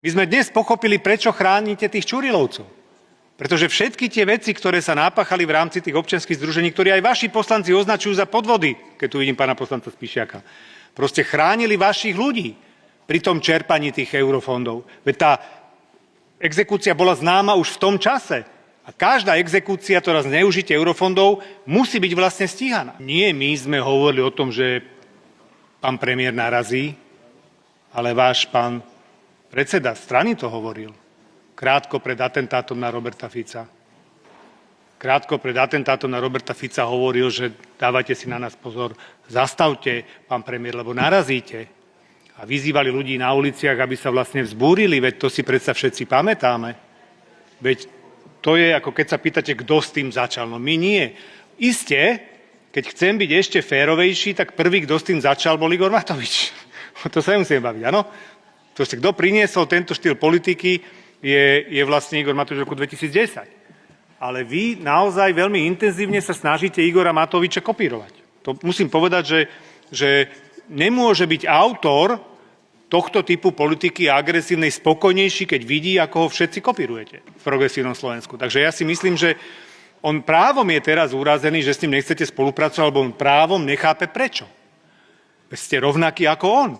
My sme dnes pochopili, prečo chránite tých Čurilovcov. Pretože všetky tie veci, ktoré sa napáchali v rámci tých občianskych združení, ktoré aj vaši poslanci označujú za podvody, keď tu vidím pána poslanca Spišiaka, proste chránili vašich ľudí pri tom čerpaní tých eurofondov. Veď tá exekúcia bola známa už v tom čase. A každá exekúcia, ktorá zneužitie eurofondov, musí byť vlastne stíhaná. Nie my sme hovorili o tom, že pán premiér narazí, ale váš pán predseda strany to hovoril. Krátko pred atentátom na Roberta Fica. Krátko pred atentátom na Roberta Fica hovoril, že dávajte si na nás pozor, zastavte, pán premiér, lebo narazíte. A vyzývali ľudí na uliciach, aby sa vlastne vzbúrili, veď to si predsa všetci pamätáme. Veď to je, ako keď sa pýtate, kto s tým začal. No my nie. Isté, keď chcem byť ešte férovejší, tak prvý, kto s tým začal, bol Igor Matovič. To sa nemusíme baviť, áno? Proste, kto priniesol tento štýl politiky, je vlastne Igor Matovič v roku 2010. Ale vy naozaj veľmi intenzívne sa snažíte Igora Matoviča kopírovať. To musím povedať, že nemôže byť autor tohto typu politiky a agresívnej spokojnejší, keď vidí, ako ho všetci kopírujete v progresívnom Slovensku. Takže ja si myslím, že on právom je teraz urazený, že s ním nechcete spolupracovať, alebo on právom nechápe prečo. Veď ste rovnakí ako on.